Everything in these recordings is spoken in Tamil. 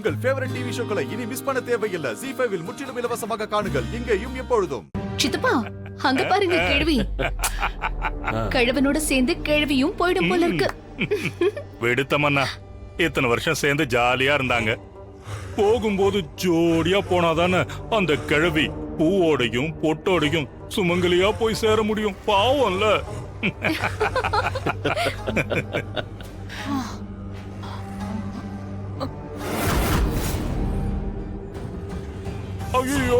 உங்கள் ஃபேவரட் டிவி ஷோக்களை இனி மிஸ் பண்ண தேவையில்லை. ZEE5 இல் முற்றிலும் இலவசமாக காணுங்கள். இங்கேயும் எப்பொழுதும். சித்தப்பா அங்க பாருங்க கேள்வி. கழுவனோட சேர்ந்து கேள்வியும் போயிடும் போல இருக்கு. வெடுத்தமன்னா இத்தனை வருஷம் சேர்ந்து ஜாலியா இருந்தாங்க. போகும்போது ஜோடியா போனாதானே அந்த கிழவி பூவோடையும் பொட்டோடையும் சுமங்கலியா போய் சேர முடியும். பாவம்ல. ஐயோ,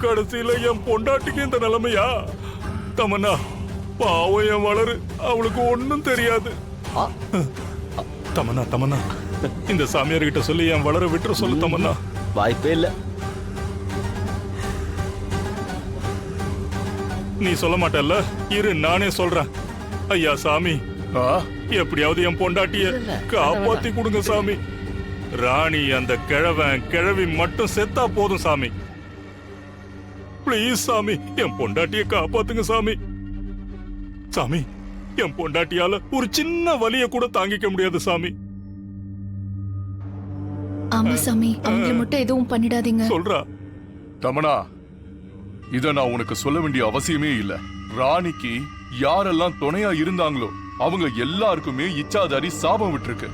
கடைசியில என் பொண்டாட்டிக்கு இந்த நிலைமையா? தமன்னா பாவம் என் வளரு, அவளுக்கு ஒண்ணும் தெரியாது. தமன்னா தமன்னா இந்த சாமியார் கிட்ட சொல்லி என் வளர விட்டுற சொல்லு தமன்னா. வாய்ப்பே இல்ல. நீ சொல்ல மாட்டல்ல, இரு நானே சொல்றேன். ஐயா சாமி, எப்படியாவது என் பொண்டாட்டிய காப்பாத்தி கொடுங்க சாமி. ராணி அந்த கிழவி மட்டும் செத்தா போதும் சாமி. பிளீஸ் சாமி, என் பொண்டாட்டிய காப்பாத்துங்க சாமி. சாமி, என் பொண்டாட்டியால ஒரு சின்ன வலிய கூட தாங்கிக்க முடியாது சாமி. ஆமா சாமி, அவங்கள மட்டும் எதுவும் பண்ணிடாதீங்க. சொல்றா தமனா, இத நான் உனக்கு சொல்ல வேண்டிய அவசியமே இல்ல. ராணிக்கு யாரெல்லாம் துணையா இருந்தாங்களோ அவங்க எல்லாருக்குமே இச்சாதாரி சாபம் விட்டுருக்கு.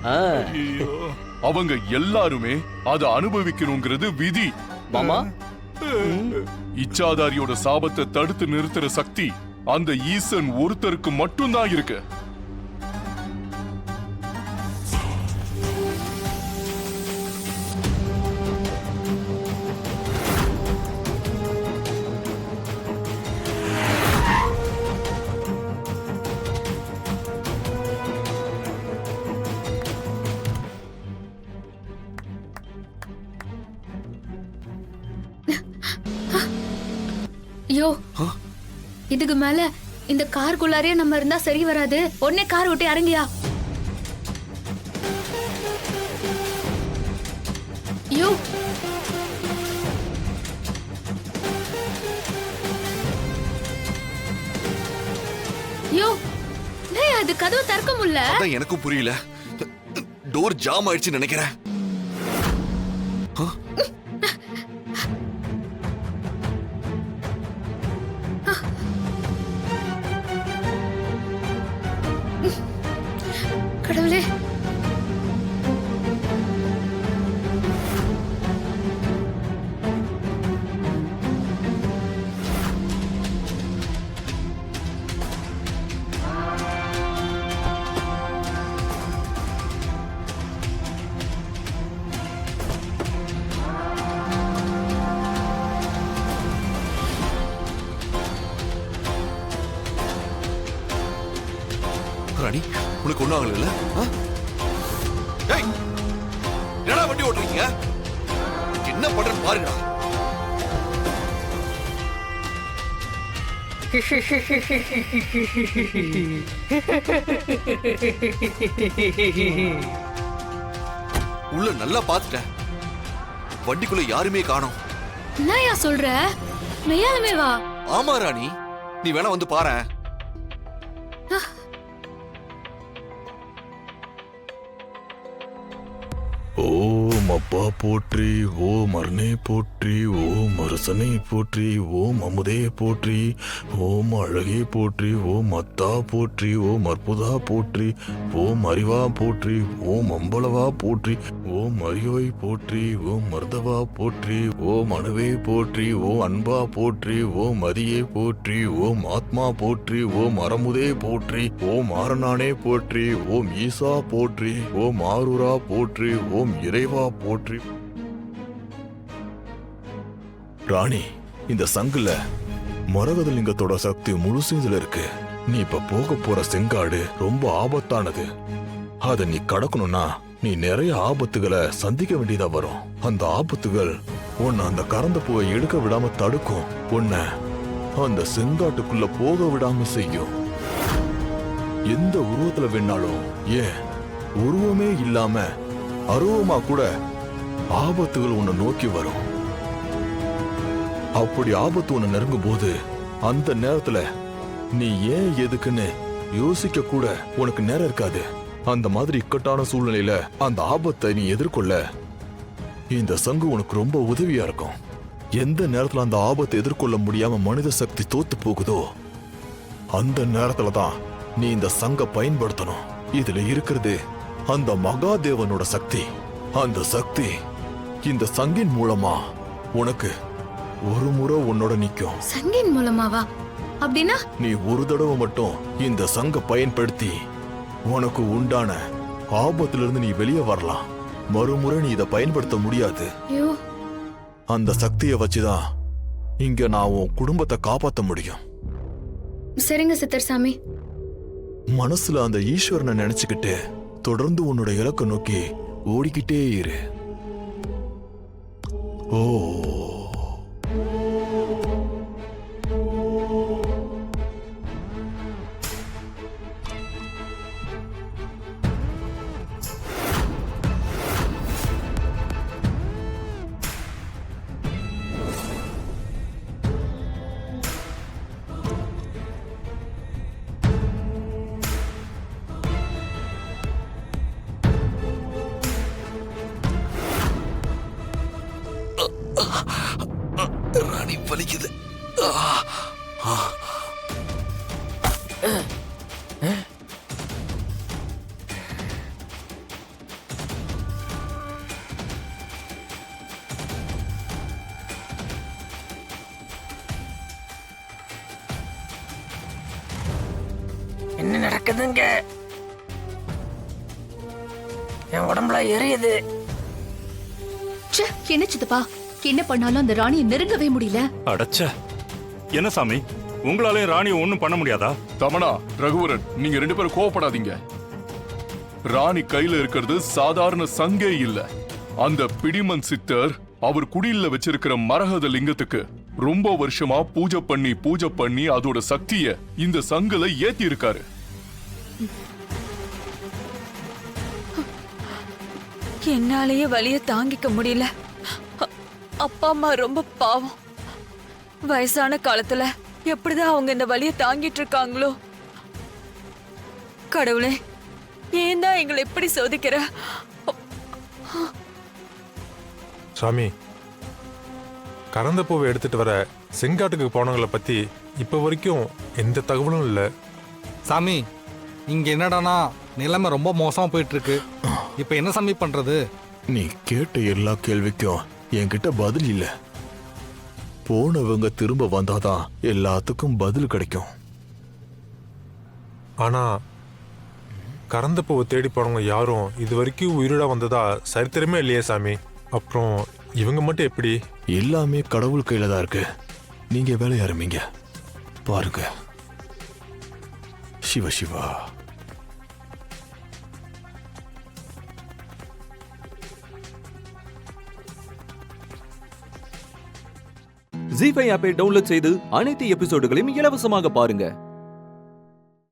அவங்க எல்லாருமே அதை அனுபவிக்கணுங்கிறது விதி. மாமா, இச்சாதாரியோட சாபத்தை தடுத்து நிறுத்துற சக்தி அந்த ஈசன் ஒருத்தருக்கு மட்டும்தான் இருக்கு. ஐயோ, இதுக்கு மேல இந்த காருக்குள்ளாரே நம்ம இருந்தா சரி வராது. உடனே கார் விட்டு இறங்கியா. ஐயோ, ஐயோ, அது கதவு திறக்க முடியல. அதான் எனக்கும் புரியல. டோர் ஜாம் ஆயிடுச்சு நினைக்கிறேன். கடவுளே, ராணி, உனக்கு ஒண்ணும் ஆகல? என்னடா வண்டி ஓட்டுறீங்க? என்ன பண்றேன்னு பாருங்கடா. உள்ள நல்லா பாத்துட்டேன். வண்டிக்குள்ள யாருமே காணோம். என்னயா சொல்ற? மெய்யாலுமே வா. ஆமா ராணி, நீ வேணா வந்து பாரேன். ஓம் அப்பா போற்றி, ஓம் அருணே போற்றி, ஓம் அரசனை போற்றி, ஓம் அமுதே போற்றி, ஓம் அழகே போற்றி, ஓம் அத்தா போற்றி, ஓம் அற்புதா போற்றி, ஓம் அறிவா போற்றி, ஓம் அம்பளவா போற்றி, ஓம் அரியோய் போற்றி, ஓம் மர்தவா போற்றி, ஓம் அணுவே போற்றி, ஓம் அன்பா போற்றி, ஓம் மதியே போற்றி, ஓம் ஆத்மா போற்றி, ஓம் அறமுதே போற்றி, ஓம் ஆரணானே போற்றி, ஓம் ஈசா போற்றி, ஓம் ஆரூரா போற்றி, ஓம் இறைவா போற்றி. ராணி, இந்த சங்குல மரகதலிங்கத்தோட சக்தி முழுசும் இதுல இருக்கு. நீ இப்ப போக போற செங்காடு ரொம்ப ஆபத்தானது. அத நீ கடக்கணும்னா நீ நிறைய ஆபத்துகளை சந்திக்க வேண்டியதா வரும். அந்த ஆபத்துகள் உன்னை அந்த கறந்த பூவை எடுக்க விடாம தடுக்கும். உன்னை அந்த செங்காட்டுக்குள்ள போக விடாம செய்யும். எந்த உருவத்துல வேணாலும், ஏன் உருவமே இல்லாம அருவமா கூட ஆபத்துகள் உன்னை நோக்கி வரும். அப்படி ஆபத்து உன்னை நெருங்கும் போது அந்த நேரத்துல நீ ஏன் எதுக்குன்னு யோசிக்க கூட உனக்கு நேரம் இருக்காது. அந்த மாதிரி இக்கட்டான சூழ்நிலையில அந்த ஆபத்தை நீ எதிர்கொள்ள இந்த சங்கு உனக்கு ரொம்ப உதவியா இருக்கும். எந்த நேரத்துல அந்த ஆபத்தை எதிர்கொள்ள முடியாம மனித சக்தி தோத்து போகுதோ அந்த நேரத்துல தான் நீ இந்த சங்க பயன்படுத்தணும். இதுல இருக்கிறது அந்த மகாதேவனோட சக்தி. அந்த சக்தி இந்த சங்கின் மூலமா உனக்கு ஒரு முறை உன்னோட நிக்கும். சங்கின் மூலமாவா? அப்படின்னா நீ ஒரு தடவை மட்டும் இந்த சங்க பயன்படுத்தி உனக்கு உண்டான ஆபத்திலிருந்து நீ வெளியே வரலாம். மறுமுறை நீ இதை பயன்படுத்த முடியாது. ஐயோ, அந்த சக்தியை வச்சுதான் இங்க நான் உன் குடும்பத்தை காப்பாத்த முடியும். சரிங்க சித்தர் சாமி. மனசுல அந்த ஈஸ்வரனை நினைச்சுக்கிட்டு தொடர்ந்து உன்னோட இலக்கை நோக்கி ஓடிக்கிட்டே இரு. ஓ ராணி வலிக்குது. என்ன நடக்குதுங்க? என் உடம்புல எரியுது. ச்சே, என்ன சித்தப்பா, என்ன பண்ணாலும் அந்த ராணியை நெருங்கவே முடியல. அடச்ச, என்ன சாமி, உங்களாலையும் ராணியை ஒண்ணும் பண்ண முடியாதா? தமனா, ரகுவரன், நீங்க 2 பேரும் கோவப்படாதீங்க. ராணி கையில இருக்கிறது சாதாரண சங்கே இல்ல. அந்த பிடிமன் சித்தர் அவர் குடியில வச்சிருக்கிற மரகத லிங்கத்துக்கு ரொம்ப வருஷமா பூஜை பண்ணி அதோட சக்திய இந்த சங்குல ஏத்தி இருக்காரு. என்னாலேயே வலிய தாங்கிக்க முடியல. அப்பா அம்மா ரொம்ப பாவம். வயசான காலத்துல எப்படிதான் அவங்க இந்த வலிய தாங்கிட்டு இருக்காங்களோ. கடவுளே, ஏன் தான் எங்களை எப்படி சோதிக்கிற? சாமி, கறந்த பூவை எடுத்துட்டு வர செங்காட்டுக்கு போனவங்களை பத்தி இப்ப வரைக்கும் எந்த தகவலும் இல்ல. சாமி, இங்க என்னடானா நிலைமை ரொம்ப மோசமா போயிட்டு இருக்கு. இப்ப என்ன சாமி பண்றது? நீ கேட்ட எல்லா கேள்விக்கும் என்கிட்ட பதில் இல்ல. போனவங்க திரும்ப வந்தாதான் எல்லாத்துக்கும் பதில் கிடைக்கும். ஆனா கறந்த பூவை தேடி போனவங்க யாரும் இது வரைக்கும் உயிரோட வந்ததா சரித்திரமே இல்லையே சாமி. அப்புறம் இவங்க மட்டும் எப்படி? எல்லாமே கடவுள் கையில தான் இருக்கு. நீங்க வேலைய ஆரம்பிங்க. பாருங்க. சிவ சிவா. ஜீ5 ஆப்பை டவுன்லோட் செய்து அனைத்து எபிசோடுகளையும் இலவசமாக பாருங்க.